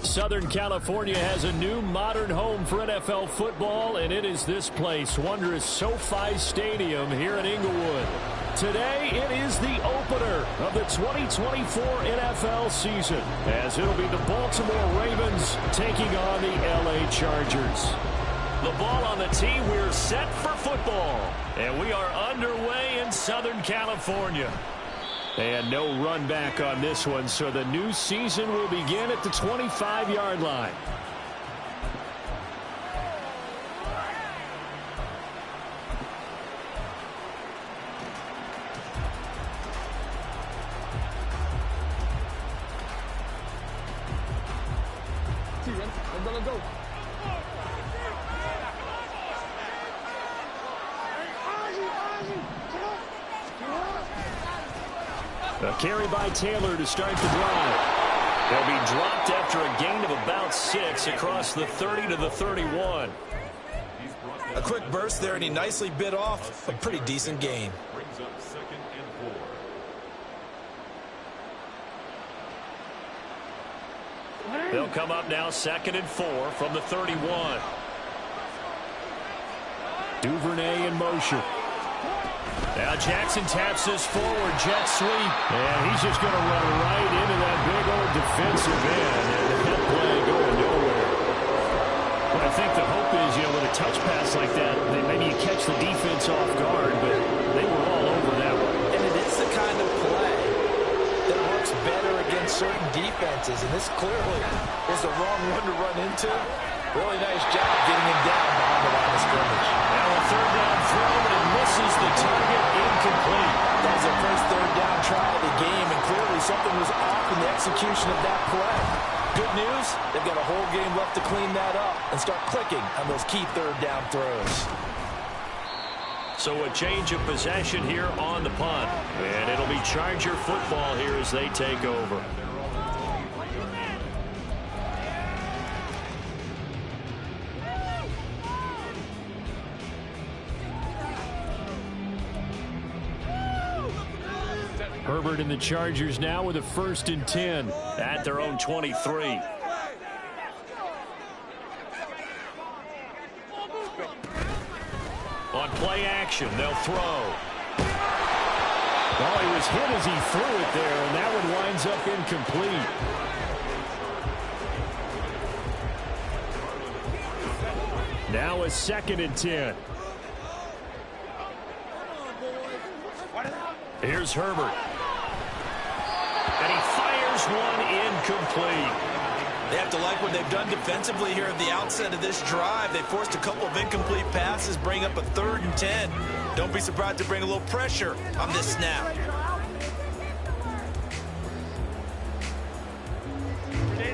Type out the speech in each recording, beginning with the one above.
Southern California has a new modern home for NFL football, and it is this place, wondrous SoFi Stadium here in Inglewood. Today, it is the opener of the 2024 NFL season, as it'll be the Baltimore Ravens taking on the LA Chargers. The ball on the tee, we're set for football, and we are underway in Southern California. And no run back on this one, so the new season will begin at the 25-yard line. Let's go. A carry by Taylor to start the drive. They'll be dropped after a gain of about 6 across the 30 to the 31. A quick burst there, and he nicely bit off a pretty decent gain. Brings up 2nd and 4. They'll come up now 2nd and 4 from the 31. Duvernay in motion. Now Jackson taps this forward jet sweep, and he's just going to run right into that big old defensive end, and that play going nowhere. But I think the hope is, with a touch pass like that, maybe you catch the defense off guard, but they were all over that one. And it is the kind of play that works better against certain defenses, and this clearly was the wrong one to run into. Really nice job getting him down behind the line of scrimmage. Now a 3rd down throw, but it misses the target, incomplete. That was their first 3rd down try of the game, and clearly something was off in the execution of that play. Good news, they've got a whole game left to clean that up and start clicking on those key 3rd down throws. So a change of possession here on the punt, and it'll be Charger football here as they take over. Herbert and the Chargers now with a 1st and 10 at their own 23. On play action, they'll throw. Well, he was hit as he threw it there, and that one winds up incomplete. Now a 2nd and 10. Here's Herbert. And he fires one incomplete. They have to like what they've done defensively here at the outset of this drive. They forced a couple of incomplete passes, bring up a 3rd and 10. Don't be surprised to bring a little pressure on this snap.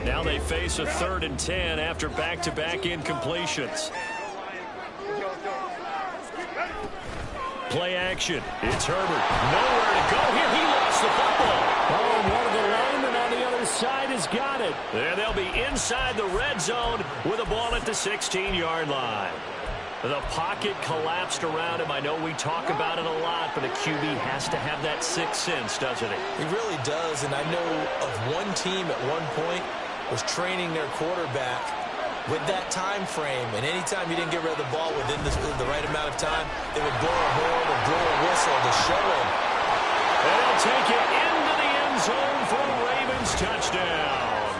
Now they face a 3rd and 10 after back-to-back incompletions. Play action. It's Herbert. Nowhere to go here. He lost the football. Oh, and one of the linemen on the other side has got it. There they'll be inside the red zone with a ball at the 16-yard line. The pocket collapsed around him. I know we talk about it a lot, but a QB has to have that 6th sense, doesn't he? He really does, and I know of one team at one point was training their quarterback with that time frame, and anytime you didn't get rid of the ball within the right amount of time, they would blow a horn or blow a whistle to show him. And they'll take it into the end zone for a Ravens touchdown.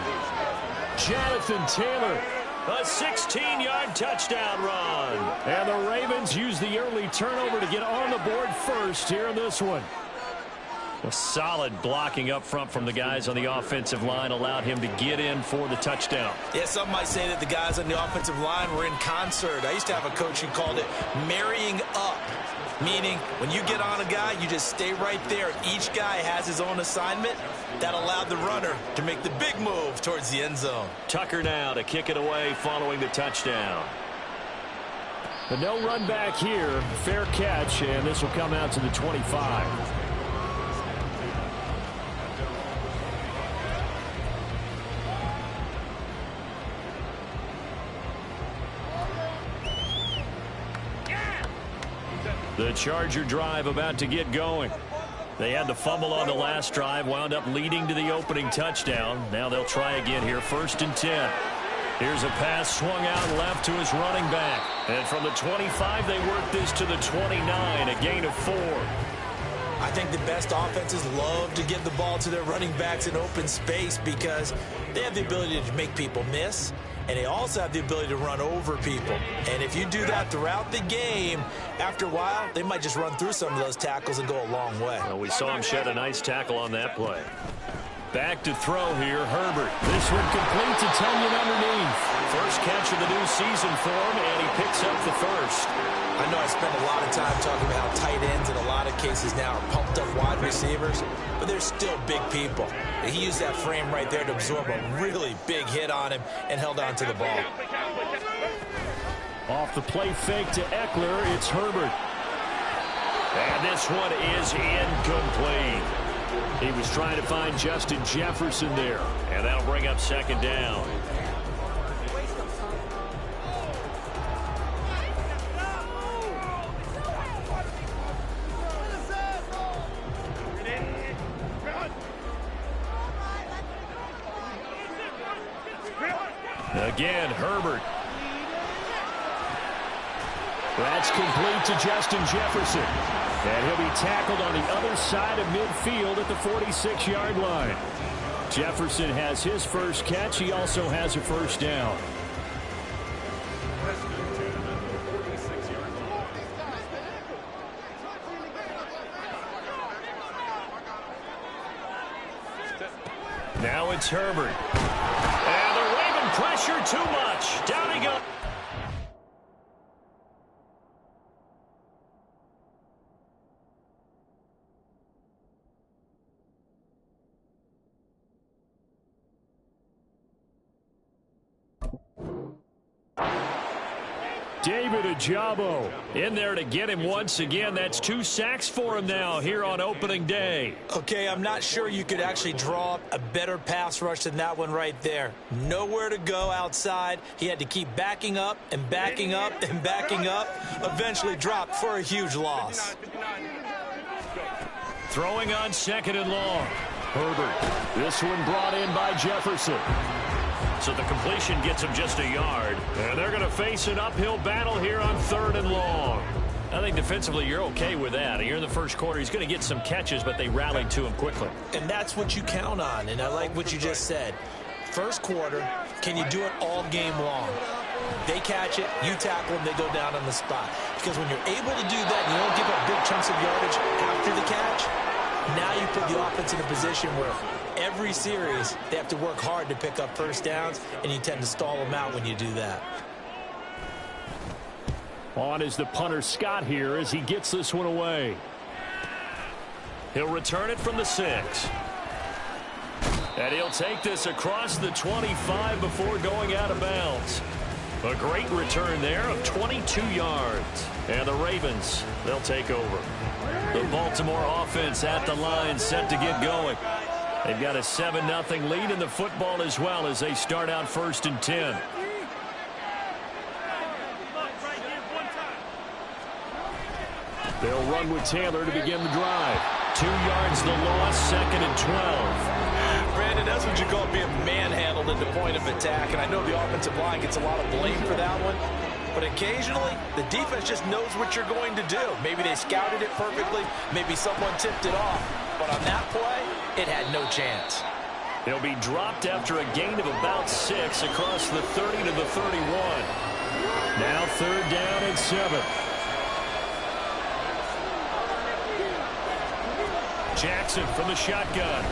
Jonathan Taylor, a 16-yard touchdown run. And the Ravens use the early turnover to get on the board first here in this one. A solid blocking up front from the guys on the offensive line allowed him to get in for the touchdown. Yeah, some might say that the guys on the offensive line were in concert. I used to have a coach who called it marrying up, meaning when you get on a guy, you just stay right there. Each guy has his own assignment. That allowed the runner to make the big move towards the end zone. Tucker now to kick it away following the touchdown. But no run back here. Fair catch, and this will come out to the 25. The Charger drive about to get going. They had the fumble on the last drive, wound up leading to the opening touchdown. Now they'll try again here, 1st and 10. Here's a pass swung out left to his running back. And from the 25, they work this to the 29, a gain of 4. I think the best offenses love to give the ball to their running backs in open space because they have the ability to make people miss, and they also have the ability to run over people. And if you do that throughout the game, after a while, they might just run through some of those tackles and go a long way. Well, we saw him shed a nice tackle on that play. Back to throw here, Herbert. This one complete to Tunyon underneath. First catch of the new season for him, and he picks up the first. I know I spend a lot of time talking about how tight ends in a lot of cases now are pumped up wide receivers, but they're still big people. And he used that frame right there to absorb a really big hit on him and held on to the ball. Off the play fake to Eckler, it's Herbert. And this one is incomplete. He was trying to find Justin Jefferson there, and that'll bring up 2nd down. Again, Herbert. That's complete to Justin Jefferson. And he'll be tackled on the other side of midfield at the 46-yard line. Jefferson has his first catch. He also has a first down. Now it's Herbert. And the Raven pressure too much. Down he goes. David Ajabo in there to get him once again. That's 2 sacks for him now here on opening day. Okay, I'm not sure you could actually draw up a better pass rush than that one right there. Nowhere to go outside. He had to keep backing up and backing up and backing up. Eventually dropped for a huge loss. Throwing on 2nd and long. Herbert. This one brought in by Jefferson. So the completion gets him just a yard. And they're going to face an uphill battle here on 3rd and long. I think defensively you're okay with that. Here in the first quarter, he's going to get some catches, but they rallied to him quickly. And that's what you count on. And I like what you just said. First quarter, can you do it all game long? They catch it, you tackle them, they go down on the spot. Because when you're able to do that and you don't give up big chunks of yardage after the catch, now you put the offense in a position where every series they have to work hard to pick up first downs, and you tend to stall them out when you do that. On is the punter Scott here as he gets this one away. He'll return it from the 6. And he'll take this across the 25 before going out of bounds. A great return there of 22 yards. And the Ravens, they'll take over. The Baltimore offense at the line set to get going. They've got a 7-0 lead in the football as well as they start out 1st and 10. They'll run with Taylor to begin the drive. 2 yards the loss, 2nd and 12. Brandon, that's what you call being manhandled at the point of attack, and I know the offensive line gets a lot of blame for that one. But occasionally, the defense just knows what you're going to do. Maybe they scouted it perfectly. Maybe someone tipped it off. But on that play, it had no chance. They'll be dropped after a gain of about 6 across the 30 to the 31. Now 3rd down and 7. Jackson from the shotgun.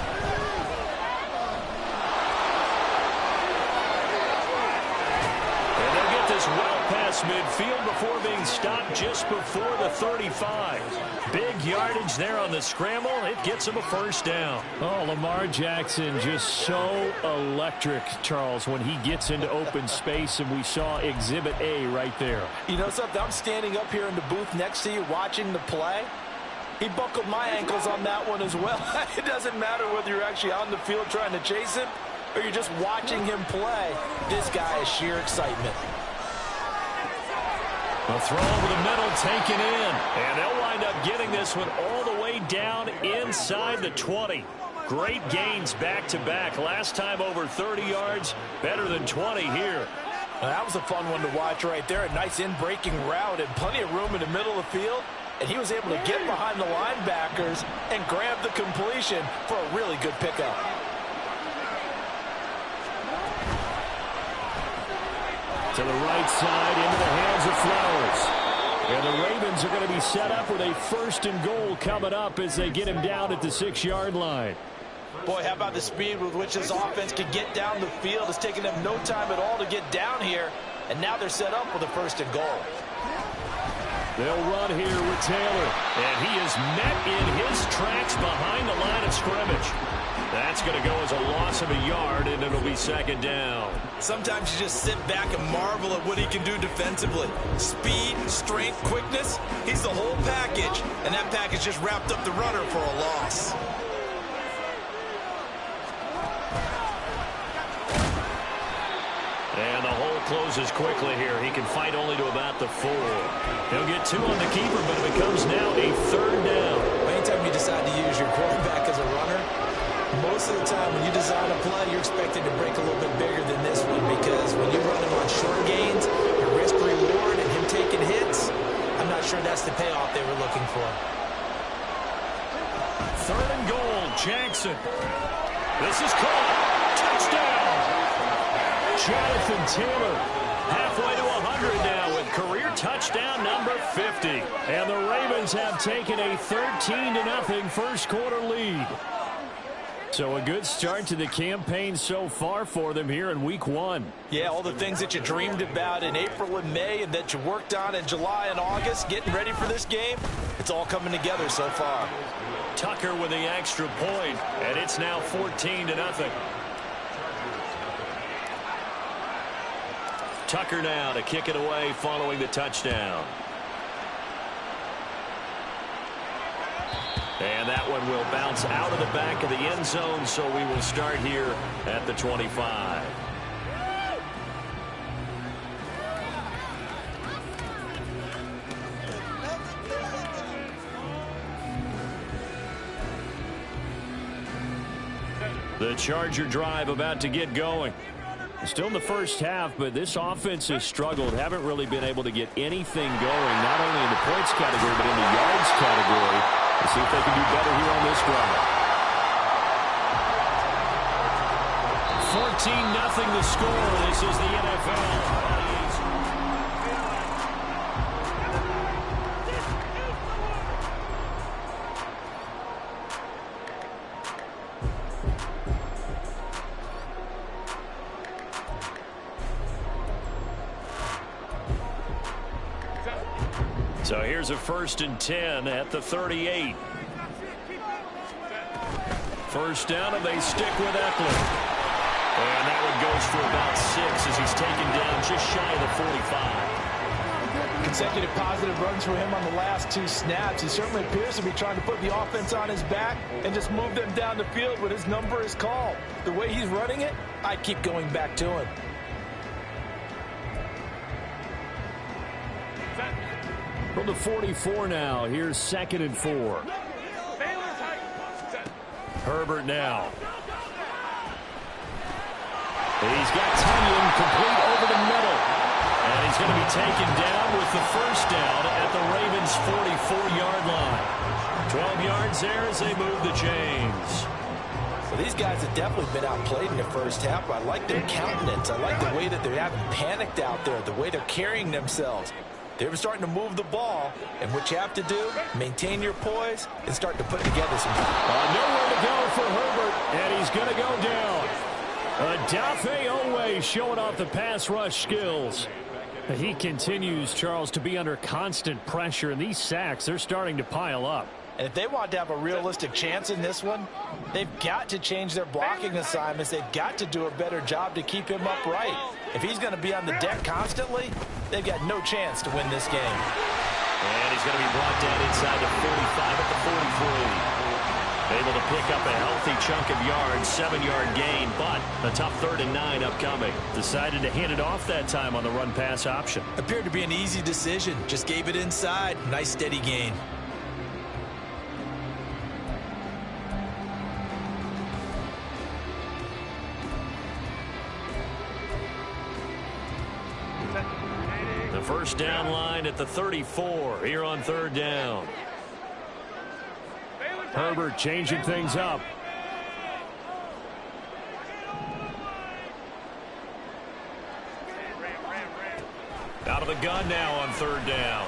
And they'll get this well past midfield before being stopped just before the 35. Big yardage there on the scramble. It gets him a first down. Oh, Lamar Jackson just so electric, Charles, when he gets into open space, and we saw Exhibit A right there. You know something? I'm standing up here in the booth next to you watching the play. He buckled my ankles on that one as well. It doesn't matter whether you're actually on the field trying to chase him or you're just watching him play. This guy is sheer excitement. A throw over the middle, taken in. And they'll wind up getting this one all the way down inside the 20. Great gains back-to-back. Last time over 30 yards, better than 20 here. Well, that was a fun one to watch right there. A nice in-breaking route and plenty of room in the middle of the field. And he was able to get behind the linebackers and grab the completion for a really good pickup. To the right side, into the hands of Flowers. And the Ravens are going to be set up with a 1st and goal coming up as they get him down at the 6-yard line. Boy, how about the speed with which this offense can get down the field? It's taken them no time at all to get down here. And now they're set up with a 1st and goal. They'll run here with Taylor. And he is met in his tracks behind the line of scrimmage. That's going to go as a loss of a yard, and it'll be 2nd down. Sometimes you just sit back and marvel at what he can do defensively. Speed, strength, quickness. He's the whole package. And that package just wrapped up the runner for a loss. And the hole closes quickly here. He can fight only to about the 4. He'll get 2 on the keeper, but it becomes now a 3rd down. Anytime you decide to use your quarterback as a runner, most of the time when you design a play, you're expected to break a little bit bigger than this one, because when you run him on short gains, your risk-reward and him taking hits, I'm not sure that's the payoff they were looking for. 3rd and goal, Jackson. This is caught. Touchdown. Jonathan Taylor halfway to 100 now with career touchdown number 50. And the Ravens have taken a 13-0 first quarter lead. So a good start to the campaign so far for them here in week 1. Yeah, all the things that you dreamed about in April and May and that you worked on in July and August, getting ready for this game, it's all coming together so far. Tucker with the extra point, and it's now 14-0. Tucker now to kick it away following the touchdown. And that one will bounce out of the back of the end zone, so we will start here at the 25. The Charger drive about to get going. Still in the first half, but this offense has struggled. Haven't really been able to get anything going, not only in the points category, but in the yards category. Let's see if they can do better here on this drive. 14-0 the score. This is the NFL. So here's a 1st and 10 at the 38. 1st down, and they stick with Eckler. And that one goes for about 6 as he's taken down just shy of the 45. Consecutive positive runs for him on the last 2 snaps. He certainly appears to be trying to put the offense on his back and just move them down the field when his number is called. The way he's running it, I keep going back to him. From the 44 now, here's 2nd and 4. Herbert now. He's got Tunyon complete over the middle. And he's going to be taken down with the 1st down at the Ravens' 44-yard line. 12 yards there as they move the chains. Well, these guys have definitely been outplayed in the first half. I like their countenance. I like the way that they haven't panicked out there, the way they're carrying themselves. They were starting to move the ball, and what you have to do, maintain your poise and start to put together some. Nowhere to go for Herbert, and he's going to go down. Odafe Oweh showing off the pass rush skills. He continues, Charles, to be under constant pressure, and these sacks, they're starting to pile up. And if they want to have a realistic chance in this one, they've got to change their blocking assignments. They've got to do a better job to keep him upright. If he's going to be on the deck constantly, they've got no chance to win this game. And he's going to be brought down inside the 45 at the 43. Able to pick up a healthy chunk of yards, 7-yard gain, but a tough 3rd and 9 upcoming. Decided to hand it off that time on the run-pass option. Appeared to be an easy decision. Just gave it inside. Nice steady gain. The first down line at the 34 here on 3rd down. Herbert changing things up. Out of the gun now on 3rd down.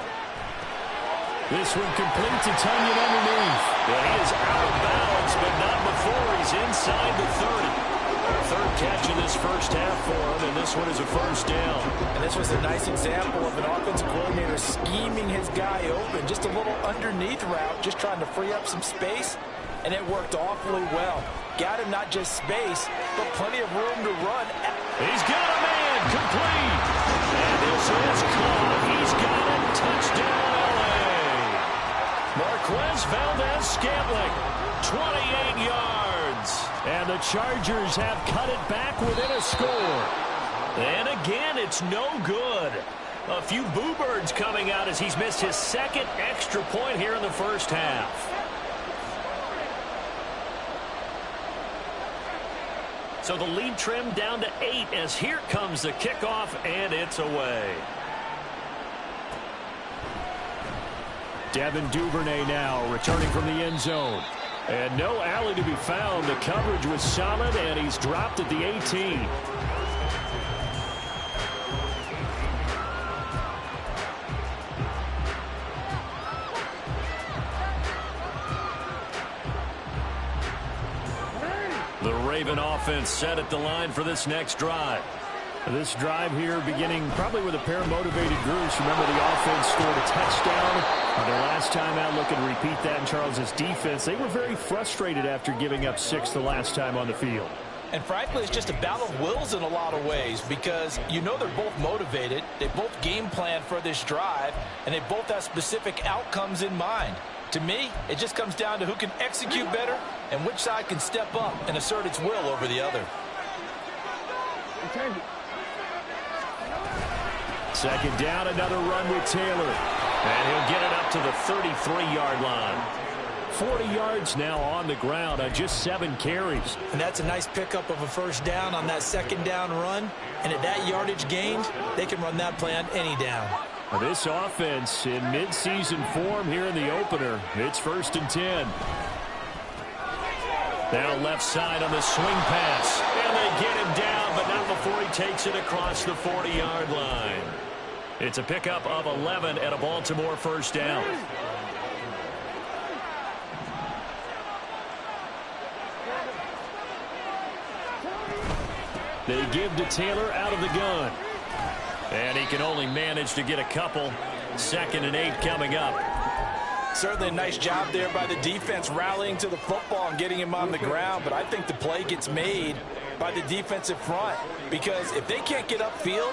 This one complete to Tunyon underneath. Well, he is out of bounds, but not before he's inside the 30. 3rd catch in this first half for him, and this one is a first down. And this was a nice example of an offensive coordinator scheming his guy open. Just a little underneath route, just trying to free up some space, and it worked awfully well. Got him not just space, but plenty of room to run. He's got a man, complete. And this is caught. He's got it. Touchdown, LA. Marquez Valdez-Scantling, 28 yards. And the Chargers have cut it back within a score. And again, it's no good. A few boo birds coming out as he's missed his 2nd extra point here in the first half. So the lead trimmed down to 8 as here comes the kickoff, and it's away. Devin Duvernay now returning from the end zone. And no alley to be found. The coverage was solid, and he's dropped at the 18. The Raven offense set at the line for this next drive. This drive here beginning probably with a pair of motivated groups. Remember, the offense scored a touchdown on their last time out. Looking to repeat that in Charles's defense. They were very frustrated after giving up 6 the last time on the field. And frankly, it's just a battle of wills in a lot of ways, because you know they're both motivated. They both game plan for this drive, and they both have specific outcomes in mind. To me, it just comes down to who can execute better and which side can step up and assert its will over the other. Second down, another run with Taylor. And he'll get it up to the 33-yard line. 40 yards now on the ground on just 7 carries. And that's a nice pickup of a first down on that 2nd down run. And at that yardage gained, they can run that play on any down. This offense in midseason form here in the opener. It's 1st and 10. Now left side on the swing pass. And they get him down, but not before he takes it across the 40-yard line. It's a pickup of 11 and a Baltimore first down. They give to Taylor out of the gun. And he can only manage to get a couple. 2nd and 8 coming up. Certainly a nice job there by the defense rallying to the football and getting him on the ground. But I think the play gets made by the defensive front, because if they can't get upfield,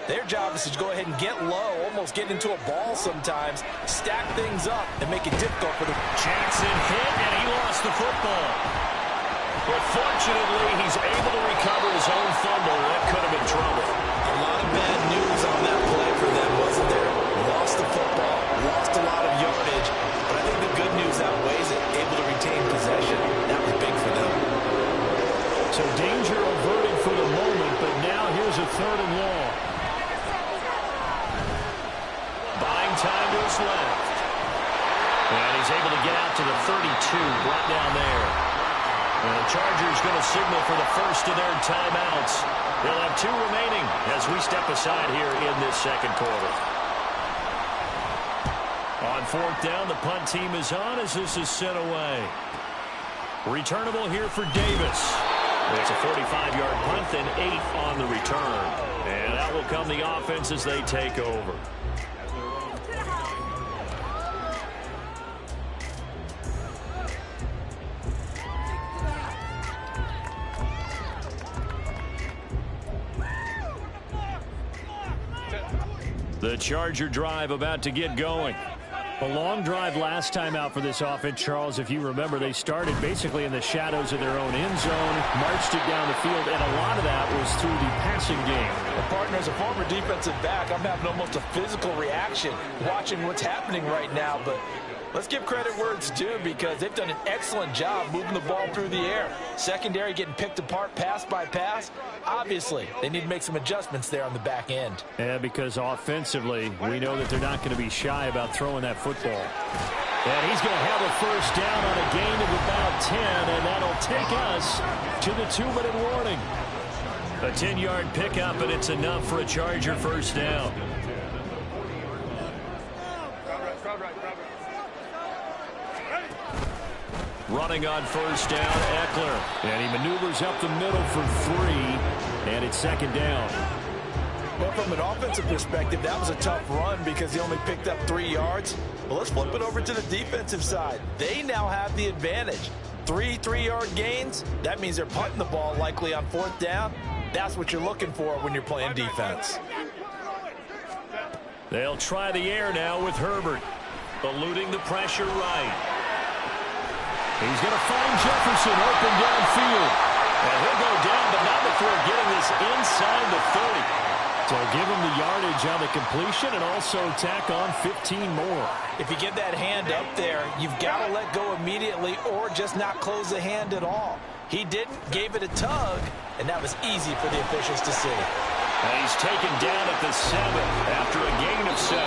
their job is to go ahead and get low, almost get into a ball sometimes, stack things up, and make it difficult for the... Jackson hit, and he lost the football. But fortunately, he's able to recover his own fumble. That could have been trouble. A lot of bad news on that play for them, wasn't there? Lost the football, lost a lot of yardage, but I think the good news outweighs it. Able to retain possession. That was big for them. So danger averted for the moment, but now here's a 3rd and long. Buying time to his left. And he's able to get out to the 32, brought down there. And the Chargers going to signal for the first of their timeouts. They'll have 2 remaining as we step aside here in this 2nd quarter. On 4th down, the punt team is on as this is sent away. Returnable here for Davis. It's a 45-yard punt, then 8 on the return. And that will come the offense as they take over. The Charger drive about to get going. A long drive last time out for this offense, Charles. If you remember, they started basically in the shadows of their own end zone, marched it down the field, and a lot of that was through the passing game. Well, partner, as a former defensive back, I'm having almost a physical reaction watching what's happening right now, but let's give credit where it's due because they've done an excellent job moving the ball through the air. Secondary getting picked apart pass by pass. Obviously, they need to make some adjustments there on the back end. Yeah, because offensively, we know that they're not going to be shy about throwing that football. And he's going to have a first down on a gain of about 10, and that'll take us to the 2-minute warning. A 10-yard pickup, and it's enough for a Charger first down. Running on first down, Eckler. And he maneuvers up the middle for 3, and it's second down. Well, from an offensive perspective, that was a tough run because he only picked up 3 yards. Well, let's flip it over to the defensive side. They now have the advantage. 3 3-yard gains. That means they're punting the ball likely on 4th down. That's what you're looking for when you're playing defense. They'll try the air now with Herbert. Eluding the pressure right. He's going to find Jefferson open downfield. And he'll go down, but not before getting this inside the 30. So give him the yardage on the completion and also tack on 15 more. If you get that hand up there, you've got to let go immediately or just not close the hand at all. He didn't, gave it a tug, and that was easy for the officials to see. And he's taken down at the 7 after a gain of 7.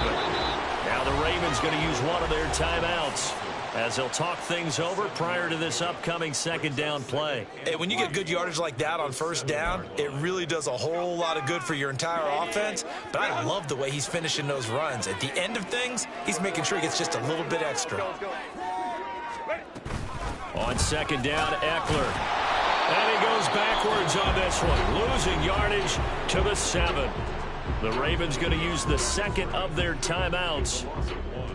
Now the Ravens going to use one of their timeouts as they'll talk things over prior to this upcoming second down play. Hey, when you get good yardage like that on first down, it really does a whole lot of good for your entire offense. But I love the way he's finishing those runs. At the end of things, he's making sure he gets just a little bit extra. On second down, Eckler. And he goes backwards on this one, losing yardage to the 7. The Ravens going to use the second of their timeouts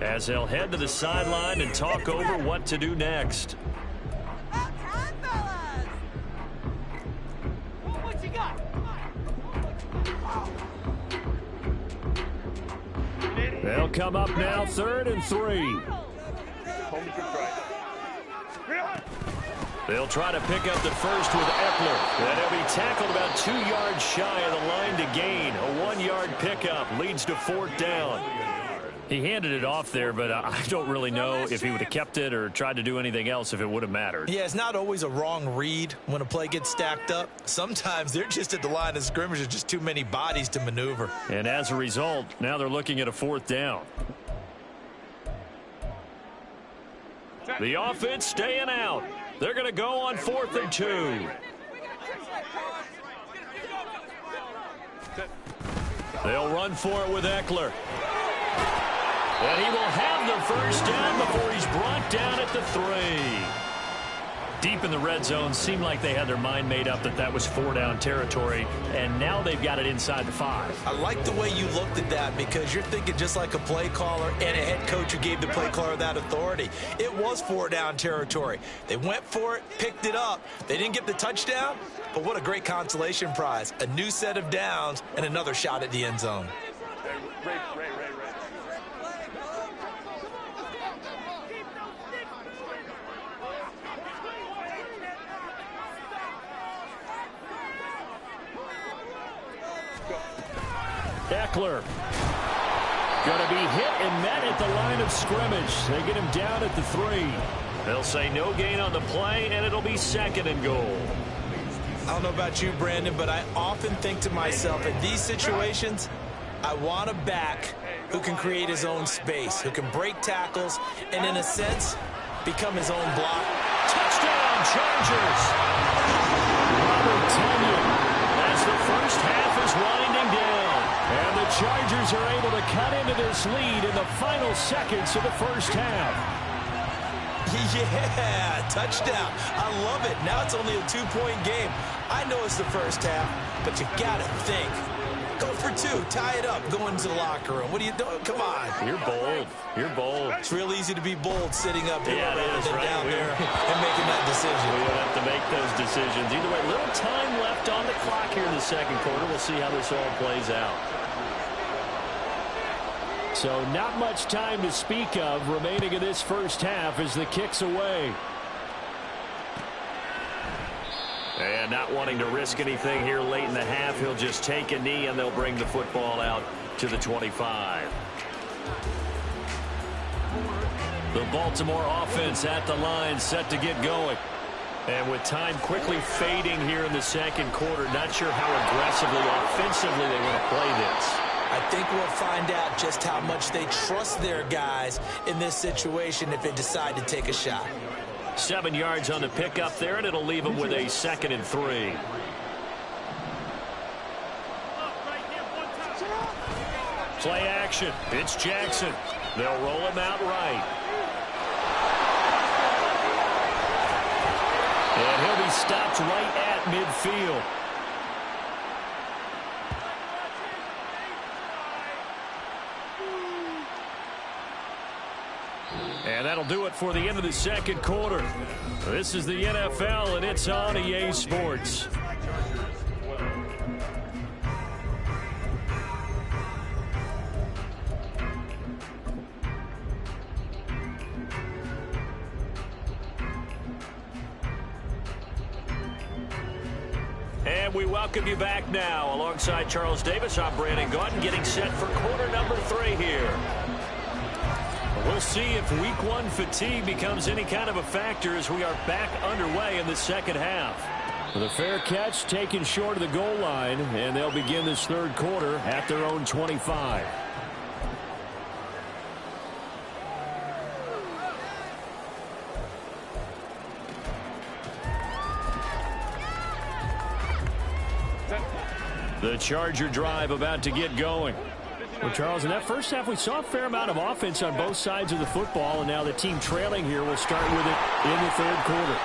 as they'll head to the sideline and talk over what to do next. They'll come up now, 3rd and 3. They'll try to pick up the first with Eckler. And he'll be tackled about 2 yards shy of the line to gain. A 1-yard pickup leads to 4th down. He handed it off there, but I don't really know if he would have kept it or tried to do anything else if it would have mattered. Yeah, it's not always a wrong read when a play gets stacked up. Sometimes they're just at the line of scrimmage. There's just too many bodies to maneuver. And as a result, now they're looking at a 4th down. The offense staying out. They're going to go on 4th and 2. They'll run for it with Eckler. And he will have the first down before he's brought down at the 3. Deep in the red zone, seemed like they had their mind made up that that was 4-down territory, and now they've got it inside the 5. I like the way you looked at that because you're thinking just like a play caller and a head coach who gave the play caller that authority. It was 4-down territory. They went for it, picked it up. They didn't get the touchdown, but what a great consolation prize. A new set of downs and another shot at the end zone. Eckler going to be hit and met at the line of scrimmage. They get him down at the 3. They'll say no gain on the play, and it'll be 2nd and goal. I don't know about you, Brandon, but I often think to myself, in these situations, I want a back who can create his own space, who can break tackles, and in a sense, become his own block. Touchdown, Chargers! Robert Tonyan as the first half is winding down. And the Chargers are able to cut into this lead in the final seconds of the first half. Yeah, touchdown. I love it. Now it's only a 2-point game. I know it's the first half, but you got to think. Go for 2. Tie it up. Go into the locker room. What are you doing? Come on. You're bold. You're bold. It's real easy to be bold sitting up here rather than right. down there and making that decision. We would have to make those decisions. Either way, little time left on the clock here in the second quarter. We'll see how this all plays out. So not much time to speak of remaining in this first half as the kick's away. And not wanting to risk anything here late in the half, he'll just take a knee and they'll bring the football out to the 25. The Baltimore offense at the line, set to get going. And with time quickly fading here in the second quarter, not sure how aggressively, offensively they want to play this. I think we'll find out just how much they trust their guys in this situation if they decide to take a shot. 7 yards on the pickup there, and it'll leave them with a 2nd and 3. Play action. It's Jackson. They'll roll him out right. And he'll be stopped right at midfield. And that'll do it for the end of the second quarter. This is the NFL, and it's on EA Sports. And we welcome you back now. Alongside Charles Davis, I'm Brandon Gaudin, getting set for quarter number 3 here. We'll see if week 1 fatigue becomes any kind of a factor as we are back underway in the second half. The fair catch taken short of the goal line, and they'll begin this third quarter at their own 25. The Charger drive about to get going. Well, Charles, in that first half, we saw a fair amount of offense on both sides of the football, and now the team trailing here will start with it in the third quarter.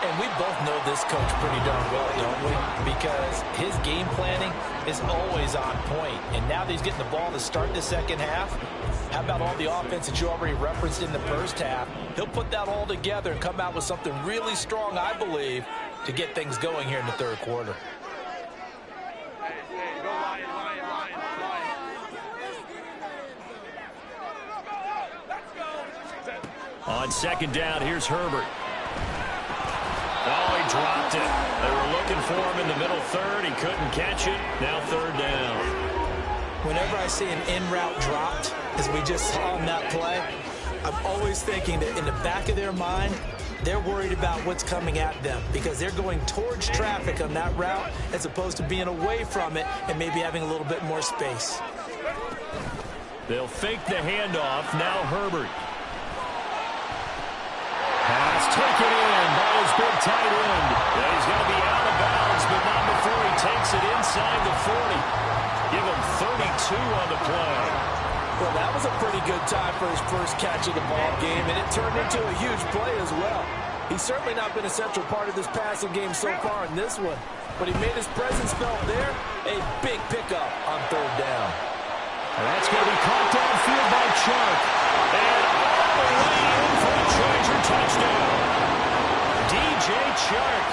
And we both know this coach pretty darn well, don't we? Because his game planning is always on point. And now that he's getting the ball to start the second half, how about all the offense that you already referenced in the first half? He'll put that all together and come out with something really strong, I believe, to get things going here in the third quarter. On second down, here's Herbert. Oh, he dropped it. They were looking for him in the middle third. He couldn't catch it. Now third down. Whenever I see an in-route dropped, as we just saw on that play, I'm always thinking that in the back of their mind, they're worried about what's coming at them because they're going towards traffic on that route as opposed to being away from it and maybe having a little bit more space. They'll fake the handoff. Now Herbert. Pass taken in by his big tight end. He's going to be out of bounds, but not before he takes it inside the 40. Give him 32 on the play. Well, that was a pretty good time for his first catch of the ball game, and it turned into a huge play as well. He's certainly not been a central part of this passing game so far in this one, but he made his presence felt there. A big pickup on third down. And that's going to be caught downfield by Chark. And all the way in for a Charger touchdown. DJ Chark,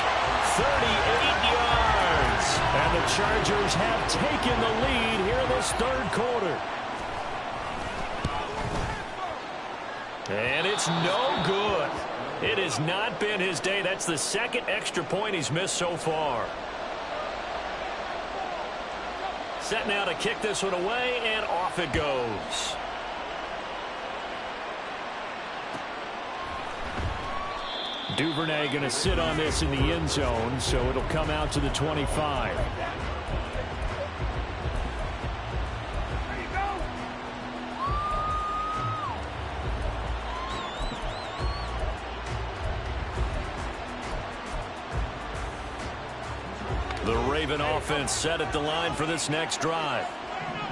38 yards. And the Chargers have taken the lead here in this third quarter. And it's no good. It has not been his day. That's the second extra point he's missed so far. Set now to kick this one away, and off it goes. Duvernay going to sit on this in the end zone, so it'll come out to the 25. The Raven offense set at the line for this next drive.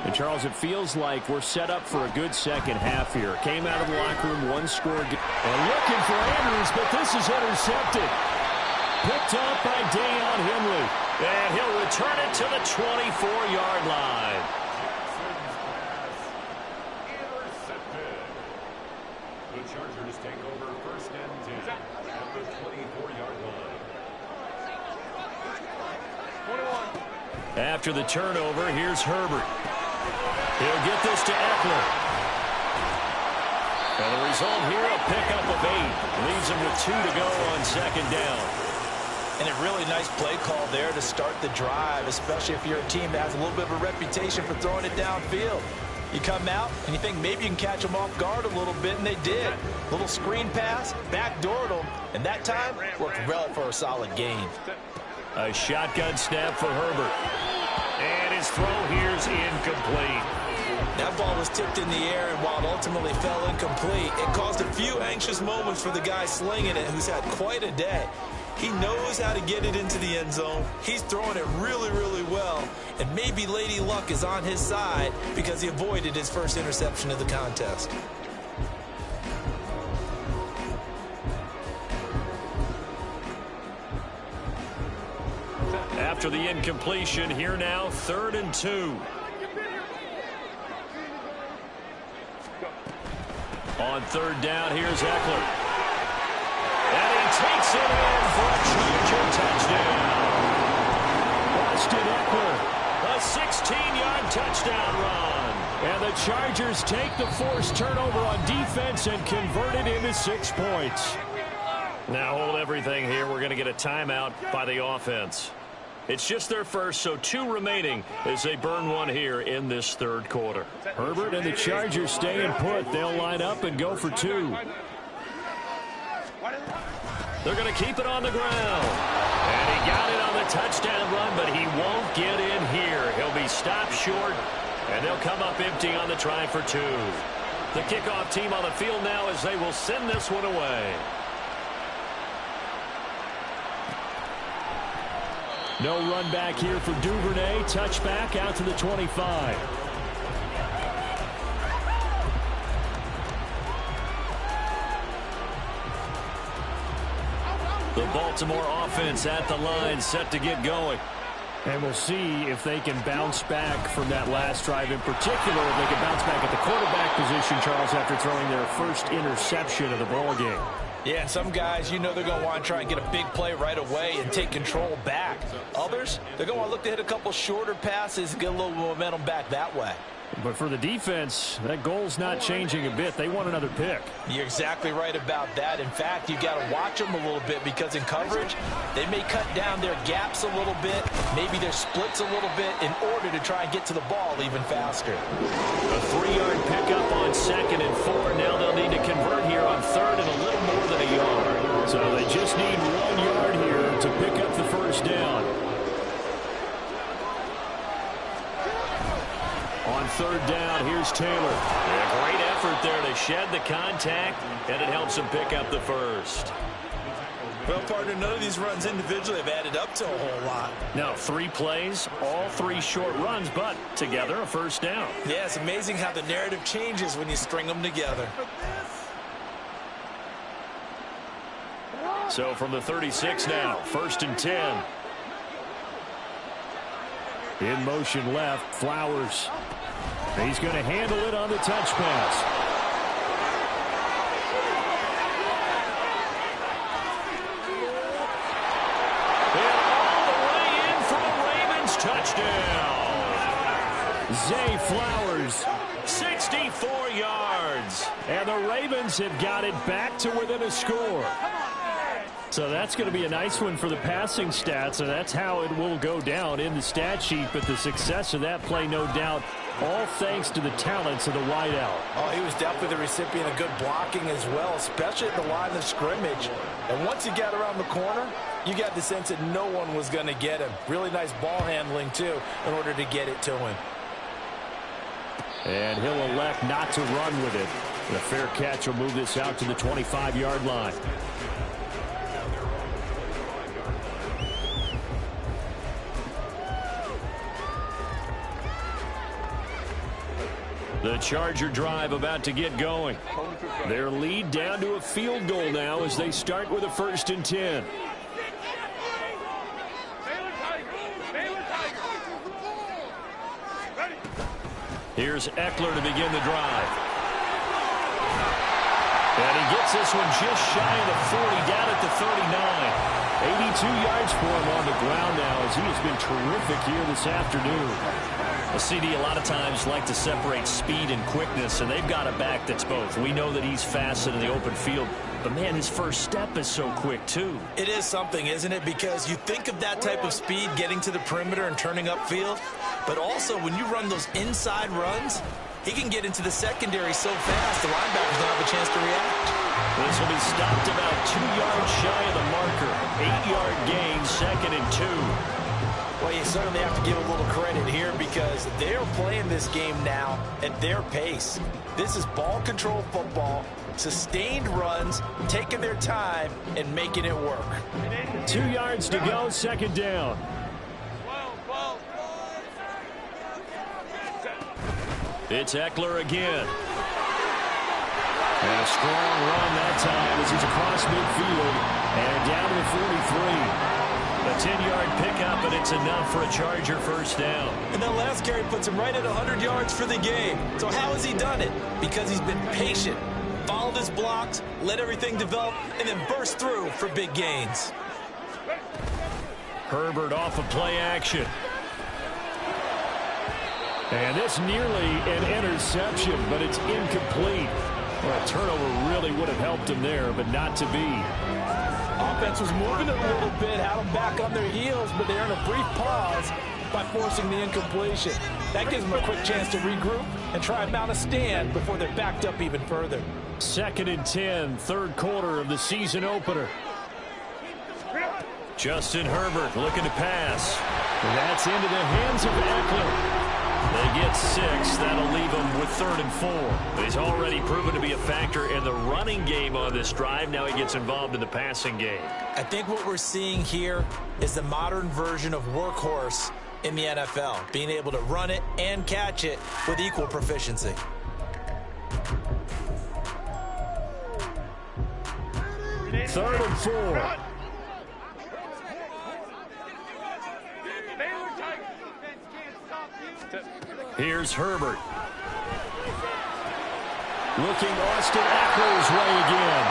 And Charles, it feels like we're set up for a good second half here. Came out of the locker room, one score. And looking for Andrews, but this is intercepted. Picked up by Dayon Henley. And he'll return it to the 24-yard line. Intercepted. The Chargers take over first and 10 at the 24-yard line. After the turnover, here's Herbert. He'll get this to Eckler. And the result here, a pickup of 8. Leaves him with 2 to go on second down. And a really nice play call there to start the drive, especially if you're a team that has a little bit of a reputation for throwing it downfield. You come out and you think maybe you can catch them off guard a little bit, and they did. Little screen pass, backdoored them, and that time worked well for a solid gain. A shotgun snap for Herbert. And his throw here's incomplete. That ball was tipped in the air, and while it ultimately fell incomplete, it caused a few anxious moments for the guy slinging it, who's had quite a day. He knows how to get it into the end zone. He's throwing it really, really well. And maybe Lady Luck is on his side because he avoided his first interception of the contest. After the incompletion, here now, 3rd and 2. On 3rd down, here's Eckler. And he takes it in for a Charger touchdown. Austin Eckler, a 16-yard touchdown run. And the Chargers take the forced turnover on defense and convert it into 6 points. Now hold everything here. We're going to get a timeout by the offense. It's just their first, so 2 remaining as they burn 1 here in this 3rd quarter. Herbert and the Chargers stay and put. They'll line up and go for 2. They're going to keep it on the ground. And he got it on the touchdown run, but he won't get in here. He'll be stopped short, and they'll come up empty on the try for 2. The kickoff team on the field now as they will send this one away. No run back here for Duvernay. Touchback out to the 25. The Baltimore offense at the line, set to get going. And we'll see if they can bounce back from that last drive in particular. If they can bounce back at the quarterback position, Charles, after throwing their first interception of the ballgame. Yeah, and some guys, you know they're going to want to try and get a big play right away and take control back. Others, they're going to want to look to hit a couple shorter passes and get a little momentum back that way. But for the defense, that goal's not changing a bit. They want another pick. You're exactly right about that. In fact, you got to watch them a little bit because in coverage, they may cut down their gaps a little bit, maybe their splits a little bit in order to try and get to the ball even faster. A 3-yard pickup on 2nd and 4. Now they'll need to convert here on 3rd and a little more than a yard. So they just need 1 yard here to pick up the first down. On 3rd down, here's Taylor. A great effort there to shed the contact, and it helps him pick up the first. Well, partner, none of these runs individually have added up to a whole lot. No, 3 plays, all 3 short runs, but together a first down. Yeah, it's amazing how the narrative changes when you string them together. So from the 36 now, 1st and 10. In motion left, Flowers. He's going to handle it on the touch pass. And all the way in for a Ravens touchdown. Zay Flowers, 64 yards. And the Ravens have got it back to within a score. So that's going to be a nice one for the passing stats, and that's how it will go down in the stat sheet. But the success of that play, no doubt, all thanks to the talents of the wideout. Oh, he was definitely the recipient of good blocking as well, especially at the line of scrimmage. And once he got around the corner, you got the sense that no one was going to get him. Really nice ball handling, too, in order to get it to him. And he'll elect not to run with it. And a fair catch will move this out to the 25-yard line. The Charger drive about to get going. Their lead down to a field goal now as they start with a 1st and 10. Here's Eckler to begin the drive. And he gets this one just shy of the 40, down at the 39. 2 yards for him on the ground now as he has been terrific here this afternoon. A CD a lot of times like to separate speed and quickness, and they've got a back that's both. We know that he's fast in the open field, but man, his first step is so quick too. It is something, isn't it? Because you think of that type of speed getting to the perimeter and turning upfield, but also when you run those inside runs, he can get into the secondary so fast the linebackers don't have a chance to react. This will be stopped about 2 yards shy of the marker. 8-yard gain, 2nd and 2. Well, you certainly have to give a little credit here because they're playing this game now at their pace. This is ball control football, sustained runs, taking their time and making it work. 2 yards to go, 2nd down. It's Eckler again. And a strong run that time as he's across midfield and down to the 43. A 10-yard pickup, and it's enough for a Charger first down. And that last carry puts him right at 100 yards for the game. So how has he done it? Because he's been patient, followed his blocks, let everything develop, and then burst through for big gains. Herbert off of play action. And this nearly an interception, but it's incomplete. Well, a turnover really would have helped him there, but not to be. Offense was moving it a little bit, had them back on their heels, but they earned a brief pause by forcing the incompletion. That gives them a quick chance to regroup and try and mount a stand before they're backed up even further. 2nd and 10, 3rd quarter of the season opener. Justin Herbert looking to pass. And that's into the hands of Eckler. They get 6. That'll leave him with 3rd and 4. He's already proven to be a factor in the running game on this drive. Now he gets involved in the passing game. I think what we're seeing here is the modern version of workhorse in the NFL, being able to run it and catch it with equal proficiency. Third and 4. Here's Herbert. Looking Austin Eckler's way again.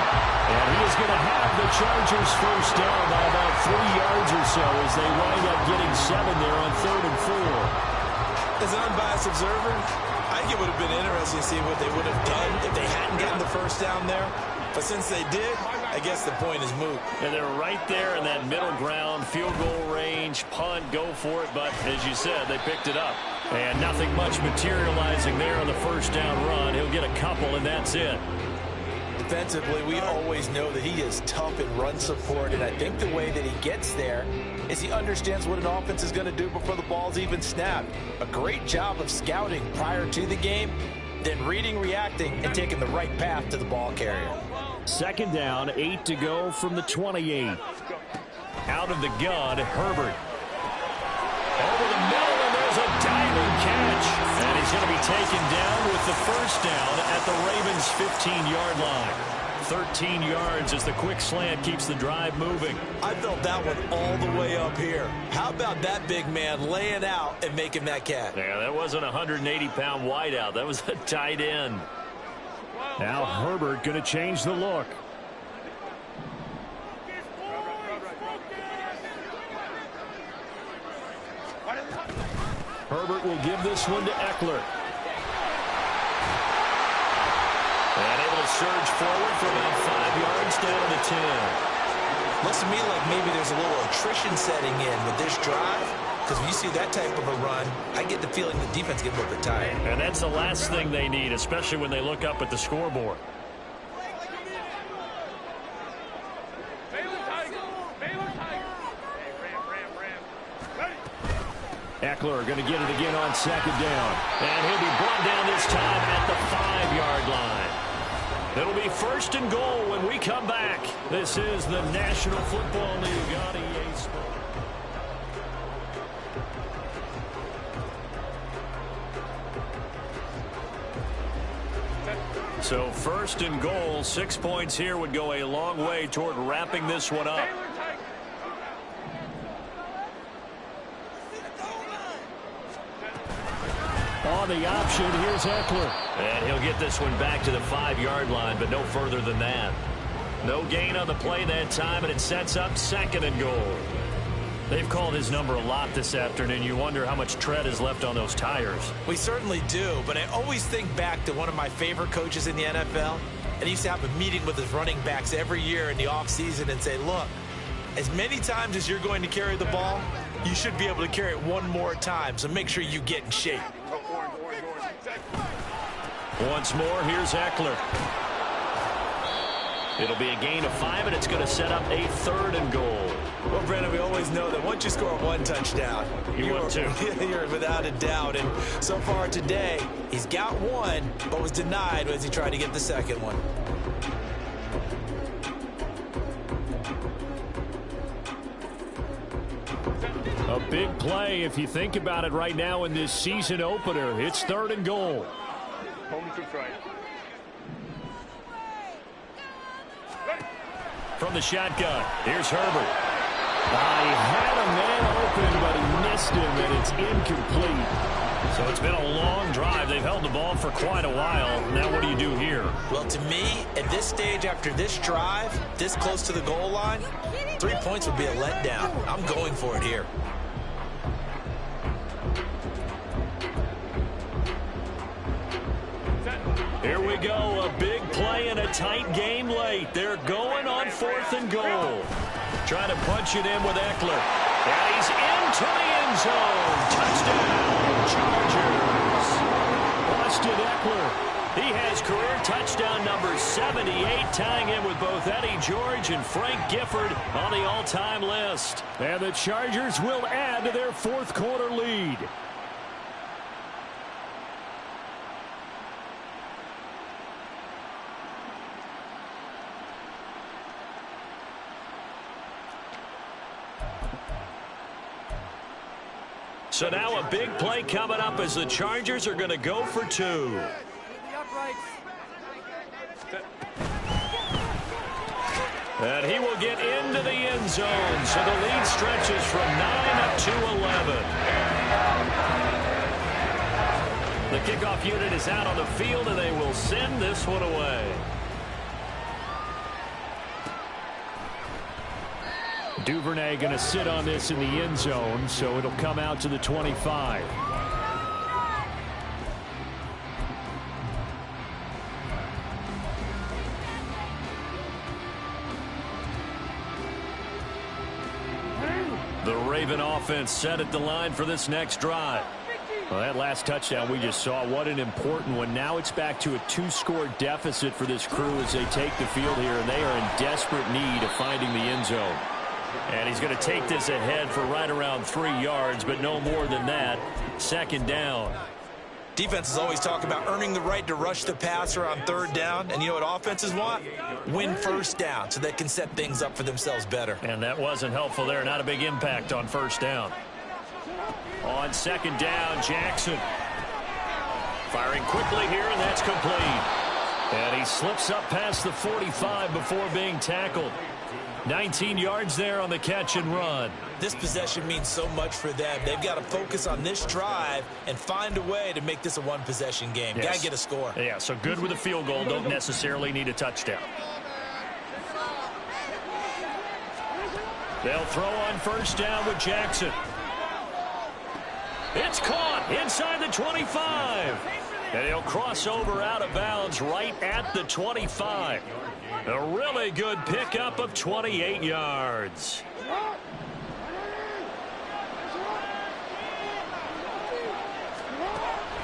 And he is going to have the Chargers first down by about 3 yards or so as they wind up getting 7 there on 3rd and 4. As an unbiased observer, I think it would have been interesting to see what they would have done if they hadn't gotten the first down there. But since they did, I guess the point is moot. And they're right there in that middle ground, field goal range, punt, go for it. But as you said, they picked it up. And nothing much materializing there on the first down run. He'll get a couple, and that's it. Defensively, we always know that he is tough in run support, and I think the way that he gets there is he understands what an offense is going to do before the ball's even snapped. A great job of scouting prior to the game, then reading, reacting, and taking the right path to the ball carrier. 2nd down, 8 to go from the 28. Out of the gun, Herbert. Over the middle, and there's a diving catch. And he's going to be taken down with the first down at the Ravens' 15-yard line. 13 yards as the quick slant keeps the drive moving. I felt that one all the way up here. How about that big man laying out and making that catch? Yeah, that wasn't a 180-pound wideout. That was a tight end. Now Herbert going to change the look. Herbert will give this one to Eckler. And able to surge forward for about 5 yards down to 10. Looks to me like maybe there's a little attrition setting in with this drive. Because when you see that type of a run, I get the feeling the defense gets a little bit tired. And that's the last thing they need, especially when they look up at the scoreboard. Eckler going to get it again on 2nd down. And he'll be brought down this time at the 5-yard line. It'll be 1st and goal when we come back. This is the National Football League on EA Sports. So 1st and goal, 6 points here would go a long way toward wrapping this one up. On the option, here's Eckler. And he'll get this one back to the 5-yard line, but no further than that. No gain on the play that time, and it sets up 2nd and goal. They've called his number a lot this afternoon. You wonder how much tread is left on those tires. We certainly do, but I always think back to one of my favorite coaches in the NFL, and he used to have a meeting with his running backs every year in the offseason and say, look, as many times as you're going to carry the ball, you should be able to carry it one more time, so make sure you get in shape. Once more, here's Eckler. It'll be a gain of 5, and it's going to set up a 3rd and goal. Well, Brandon, we always know that once you score 1 touchdown, you're without a doubt. And so far today, he's got 1, but was denied as he tried to get the 2nd one. A big play if you think about it right now in this season opener. It's 3rd and goal. From the shotgun, here's Herbert. He had a man open, but he missed him, and it's incomplete. So it's been a long drive. They've held the ball for quite a while. Now what do you do here? Well, to me, at this stage after this drive, this close to the goal line, 3 points would be a letdown. I'm going for it here. Here we go, a big play in a tight game late. They're going on 4th and goal. Trying to punch it in with Eckler. And he's into the end zone. Touchdown, Chargers. Austin Eckler. He has career touchdown number 78, tying in with both Eddie George and Frank Gifford on the all-time list. And the Chargers will add to their 4th quarter lead. So now a big play coming up as the Chargers are going to go for 2. And he will get into the end zone. So the lead stretches from 9 up to 11. The kickoff unit is out on the field, and they will send this one away. Duvernay going to sit on this in the end zone, so it'll come out to the 25. The Raven offense set at the line for this next drive. Well, that last touchdown we just saw, what an important one. Now it's back to a 2-score deficit for this crew as they take the field here, and they are in desperate need of finding the end zone. And he's going to take this ahead for right around 3 yards, but no more than that. 2nd down. Defenses always talk about earning the right to rush the passer on 3rd down. And you know what offenses want? Win 1st down so they can set things up for themselves better. And that wasn't helpful there. Not a big impact on 1st down. On 2nd down, Jackson. Firing quickly here, and that's complete. And he slips up past the 45 before being tackled. 19 yards there on the catch and run. This possession means so much for them. They've got to focus on this drive and find a way to make this a 1-possession game. Yes. Got to get a score. Yeah, so good with a field goal. Don't necessarily need a touchdown. They'll throw on 1st down with Jackson. It's caught inside the 25. And he'll cross over out of bounds right at the 25. A really good pickup of 28 yards.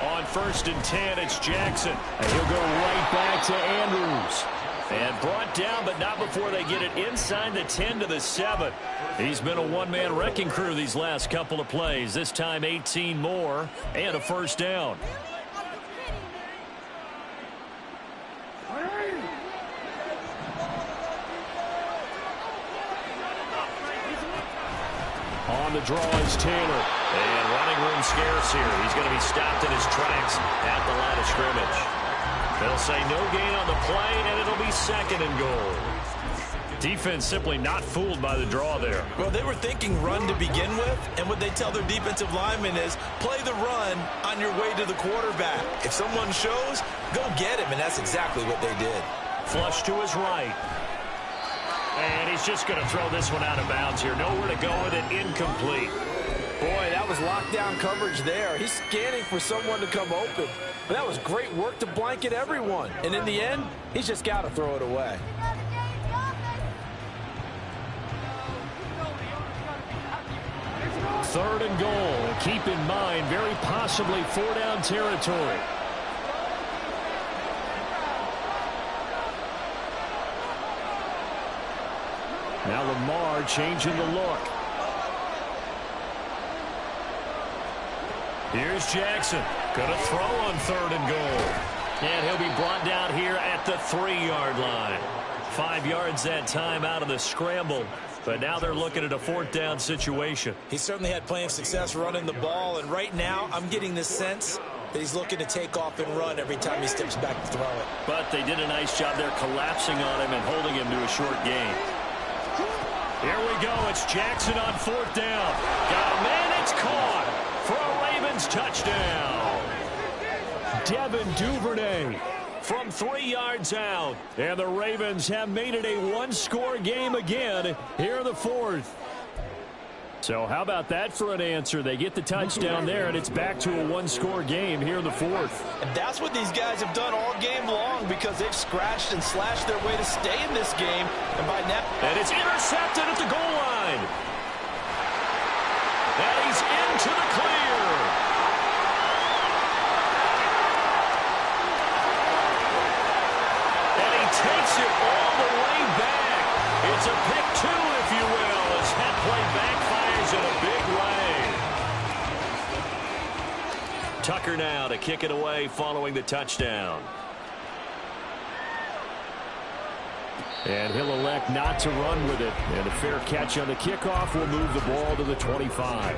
On 1st and 10, it's Jackson. And he'll go right back to Andrews. And brought down, but not before they get it inside the 10 to the 7. He's been a one-man wrecking crew these last couple of plays. This time 18 more and a 1st down. On the draw is Taylor. And running room scarce here. He's going to be stopped in his tracks at the line of scrimmage. They'll say no gain on the play, and it'll be 2nd and goal. Defense simply not fooled by the draw there. Well, they were thinking run to begin with, and what they tell their defensive linemen is play the run on your way to the quarterback. If someone shows, go get him, and that's exactly what they did. Flush to his right. And he's just going to throw this one out of bounds here. Nowhere to go with it. Incomplete. Boy, that was lockdown coverage there. He's scanning for someone to come open. But that was great work to blanket everyone. And in the end, he's just got to throw it away. Third and goal. Keep in mind, very possibly 4-down territory. Now Lamar changing the look. Here's Jackson. Gonna throw on third and goal. And he'll be brought down here at the 3-yard line. 5 yards that time out of the scramble. But now they're looking at a 4th down situation. He certainly had plenty of success running the ball. And right now, I'm getting the sense that he's looking to take off and run every time he steps back to throw it. But they did a nice job there collapsing on him and holding him to a short gain. Here we go. It's Jackson on 4th down. Got a man. It's caught for a Ravens touchdown. Devin Duvernay from 3 yards out. And the Ravens have made it a 1-score game again here in the 4th. So how about that for an answer? They get the touchdown there, and it's back to a 1-score game here in the 4th. And that's what these guys have done all game long because they've scratched and slashed their way to stay in this game. And by now, and it's intercepted at the goal line. And he's into the clear. And he takes it all the way back. It's a pick 2, if you will, as that play backfires in a big way. Tucker now to kick it away following the touchdown. And he'll elect not to run with it. And a fair catch on the kickoff will move the ball to the 25.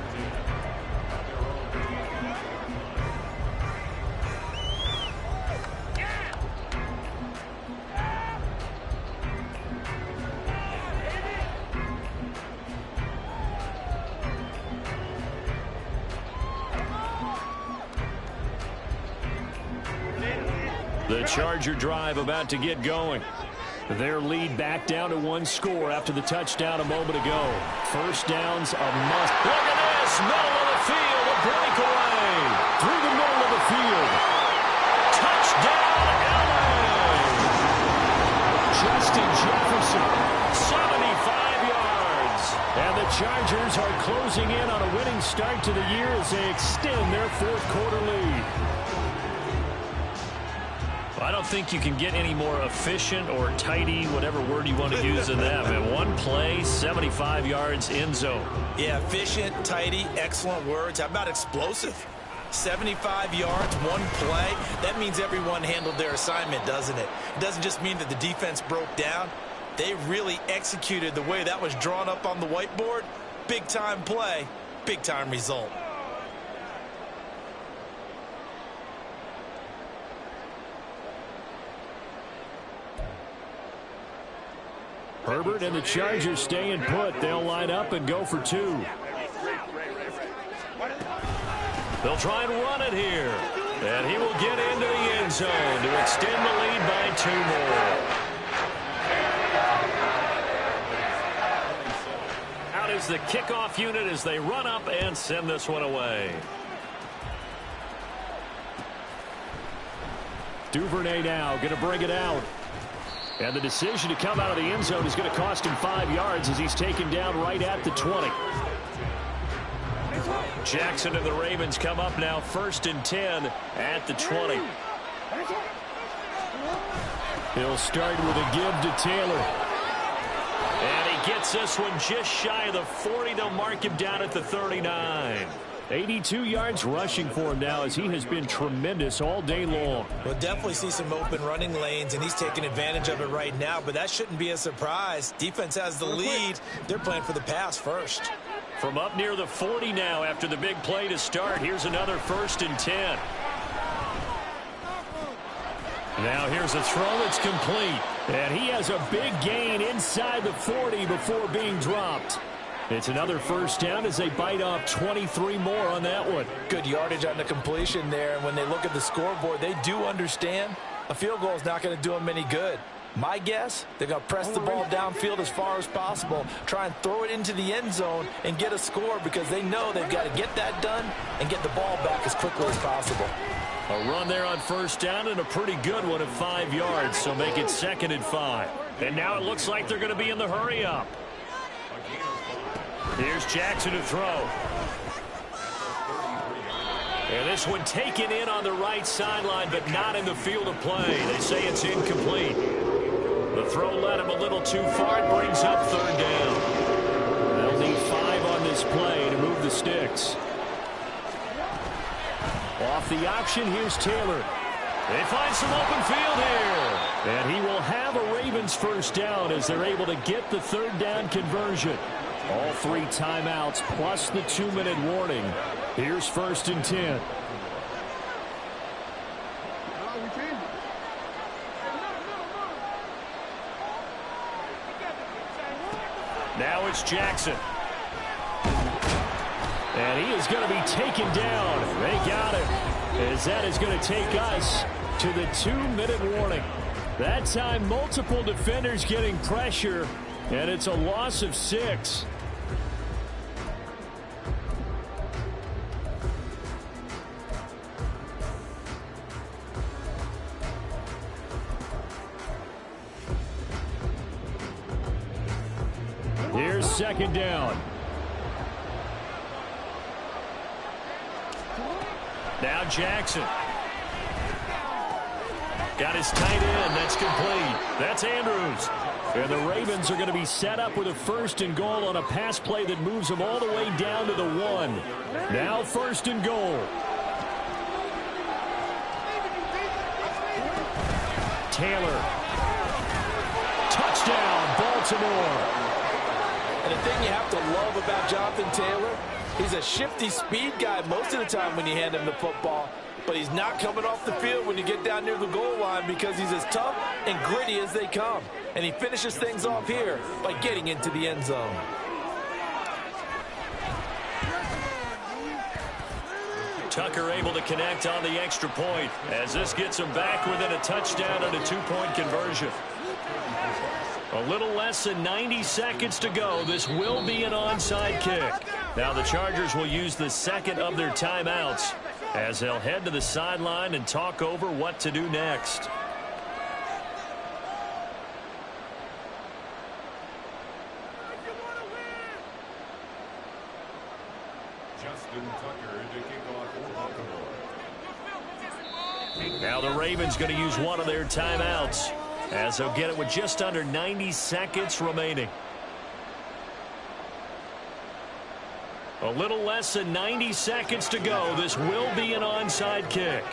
The Charger drive about to get going. Their lead back down to 1 score after the touchdown a moment ago. First down's a must. Look at this. Middle of the field. A breakaway. Through the middle of the field. Touchdown, LA. Justin Jefferson. 75 yards. And the Chargers are closing in on a winning start to the year as they extend their 4th quarter lead. I don't think you can get any more efficient or tidy, whatever word you want to use in that. Man, 1 play, 75 yards, end zone. Yeah, efficient, tidy, excellent words. How about explosive? 75 yards, 1 play. That means everyone handled their assignment, doesn't it? It doesn't just mean that the defense broke down. They really executed the way that was drawn up on the whiteboard. Big-time play, big-time result. Herbert and the Chargers staying put. They'll line up and go for 2. They'll try and run it here. And he will get into the end zone to extend the lead by 2 more. Out is the kickoff unit as they run up and send this one away. Duvernay now going to bring it out. And the decision to come out of the end zone is going to cost him 5 yards as he's taken down right at the 20. Jackson and the Ravens come up now 1st and 10 at the 20. He'll start with a give to Taylor. And he gets this one just shy of the 40. They'll mark him down at the 39. 82 yards rushing for him now as he has been tremendous all day long. We'll definitely see some open running lanes, and he's taking advantage of it right now, but that shouldn't be a surprise. Defense has the lead. They're playing for the pass first. From up near the 40 now after the big play to start. Here's another 1st and 10. Now here's a throw that's complete. And he has a big gain inside the 40 before being dropped. It's another 1st down as they bite off 23 more on that one. Good yardage on the completion there. And when they look at the scoreboard, they do understand a field goal is not going to do them any good. My guess, they're going to press the ball downfield as far as possible, try and throw it into the end zone and get a score because they know they've got to get that done and get the ball back as quickly as possible. A run there on first down and a pretty good one at 5 yards, so make it 2nd and 5. And now it looks like they're going to be in the hurry-up. Here's Jackson to throw. And this one taken in on the right sideline, but not in the field of play. They say it's incomplete. The throw led him a little too far. It brings up 3rd down. They'll need 5 on this play to move the sticks. Off the option, here's Taylor. They find some open field here. And he will have a Ravens first down as they're able to get the 3rd down conversion. All 3 timeouts plus the 2-minute warning. Here's 1st and 10. Now it's Jackson. And he is going to be taken down. They got him. As that is going to take us to the 2-minute warning. That time, multiple defenders getting pressure, and it's a loss of 6. Here's 2nd down. Now Jackson. Got his tight end. That's complete. That's Andrews. And the Ravens are going to be set up with a 1st and goal on a pass play that moves them all the way down to the 1. Now 1st and goal. Taylor. Touchdown, Baltimore. And the thing you have to love about Jonathan Taylor, he's a shifty speed guy most of the time when you hand him the football. But he's not coming off the field when you get down near the goal line because he's as tough and gritty as they come. And he finishes things off here by getting into the end zone. Tucker able to connect on the extra point as this gets him back within a touchdown and a 2-point conversion. A little less than 90 seconds to go. This will be an onside kick. Now the Chargers will use the 2nd of their timeouts as they'll head to the sideline and talk over what to do next. Justin Tucker to kick off for Baltimore. Now the Ravens going to use one of their timeouts as they'll get it with just under 90 seconds remaining. A little less than 90 seconds to go. This will be an onside kick.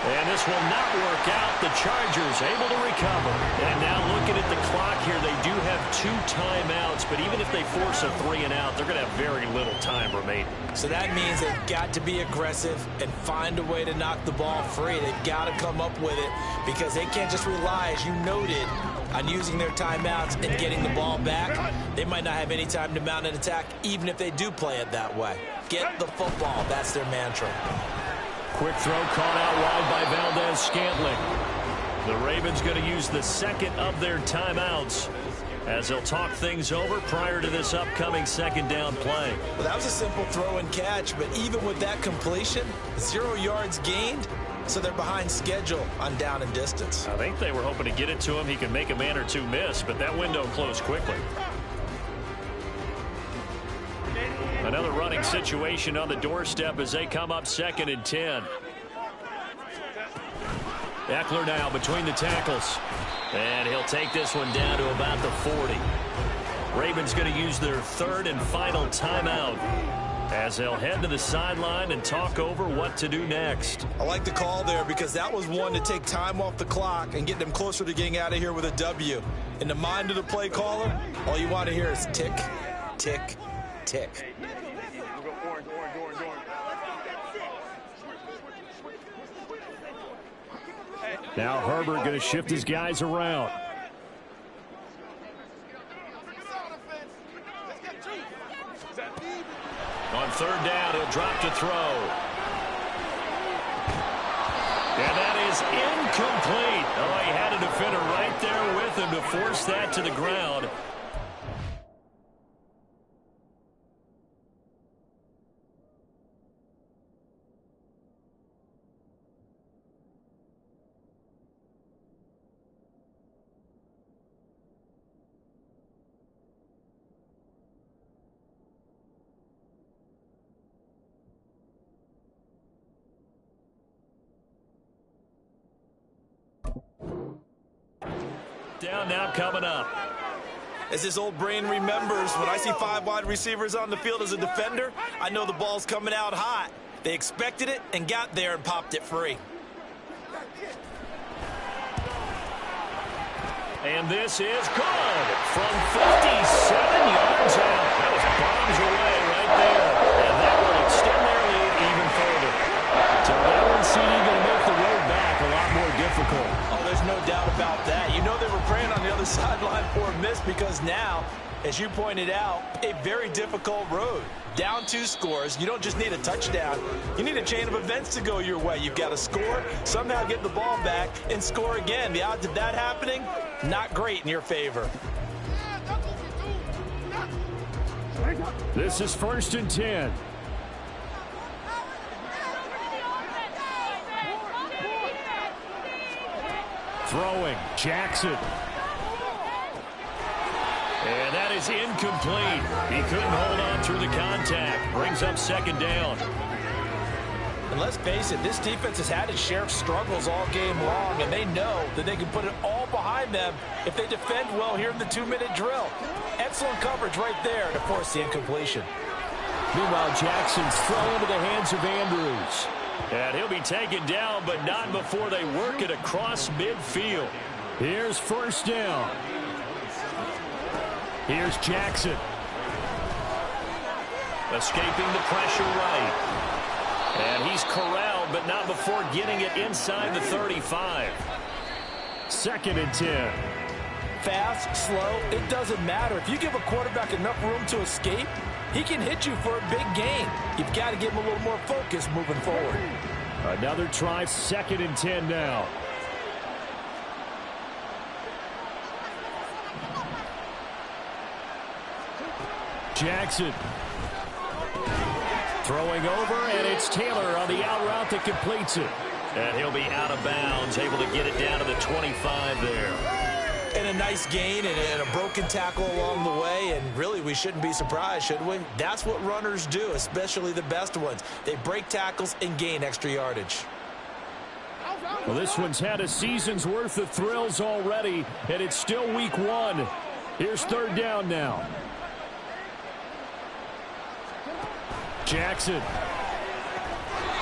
And this will not work out. The Chargers able to recover. And now looking at the clock here, they do have 2 timeouts, but even if they force a 3 and out, they're going to have very little time remaining. So that means they've got to be aggressive and find a way to knock the ball free. They've got to come up with it because they can't just rely, as you noted, on using their timeouts and getting the ball back. They might not have any time to mount an attack, even if they do play it that way. Get the football. That's their mantra. Quick throw caught out wide by Valdez-Scantling. The Ravens going to use the 2nd of their timeouts as they'll talk things over prior to this upcoming 2nd down play. Well, that was a simple throw and catch, but even with that completion, 0 yards gained, so they're behind schedule on down and distance. I think they were hoping to get it to him. He can make a man or 2 miss, but that window closed quickly. Another running situation on the doorstep as they come up 2nd and 10. Eckler now between the tackles. And he'll take this one down to about the 40. Ravens going to use their 3rd and final timeout as they'll head to the sideline and talk over what to do next. I like the call there because that was one to take time off the clock and get them closer to getting out of here with a W. In the mind of the play caller, all you want to hear is tick, tick, tick. Now Herbert going to shift his guys around. On third down, he'll drop to throw. And that is incomplete. Oh, he had a defender right there with him to force that to the ground. Down now coming up. As his old brain remembers, when I see 5 wide receivers on the field as a defender, I know the ball's coming out hot. They expected it and got there and popped it free. And this is good from 57 yards out. That was bombs away right there. And that will extend their lead even further. So that one CD going to make the road back a lot more difficult. Oh, there's no doubt about that. You know they were praying on the other sideline for a miss because now, as you pointed out, a very difficult road. Down 2 scores. You don't just need a touchdown. You need a chain of events to go your way. You've got to score, somehow get the ball back, and score again. The odds of that happening, not great in your favor. This is 1st and 10. Throwing, Jackson. And that is incomplete. He couldn't hold on through the contact. Brings up 2nd down. And let's face it, this defense has had its share of struggles all game long, and they know that they can put it all behind them if they defend well here in the 2-minute drill. Excellent coverage right there to force the incompletion. Meanwhile, Jackson's thrown into the hands of Andrews. And he'll be taken down, but not before they work it across midfield. Here's 1st down. Here's Jackson. Escaping the pressure right. And he's corralled, but not before getting it inside the 35. 2nd and 10. Fast, slow, it doesn't matter. If you give a quarterback enough room to escape, he can hit you for a big gain. You've got to give him a little more focus moving forward. Another try, 2nd and 10 now. Jackson. Throwing over, and it's Taylor on the out route that completes it. And he'll be out of bounds, able to get it down to the 25 there. And a nice gain and a broken tackle along the way, and really we shouldn't be surprised, should we? That's what runners do, especially the best ones. They break tackles and gain extra yardage. Well, this one's had a season's worth of thrills already, and it's still week 1. Here's 3rd down now. Jackson.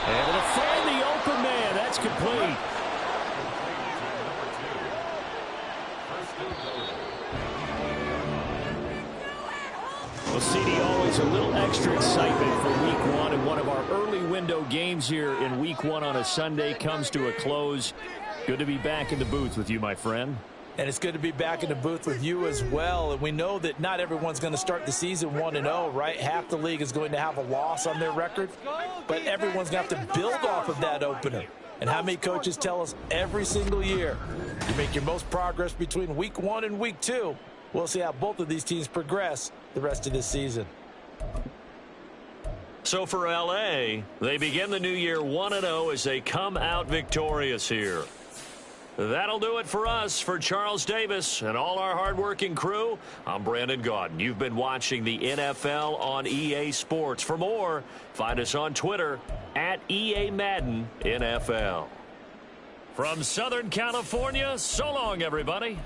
Able to find the open man. That's complete. Well, CD, always a little extra excitement for week 1, and one of our early window games here in week 1 on a Sunday comes to a close. Good to be back in the booth with you, my friend. And it's good to be back in the booth with you as well. And we know that not everyone's going to start the season 1-0, right? Half the league is going to have a loss on their record. But everyone's going to have to build off of that opener. And how many coaches tell us every single year, you make your most progress between week 1 and week 2. We'll see how both of these teams progress the rest of this season. So for LA, they begin the new year 1-0 as they come out victorious here. That'll do it for us. For Charles Davis and all our hardworking crew, I'm Brandon Gaudin. You've been watching the NFL on EA Sports. For more, find us on Twitter at EA Madden NFL. From Southern California, so long, everybody.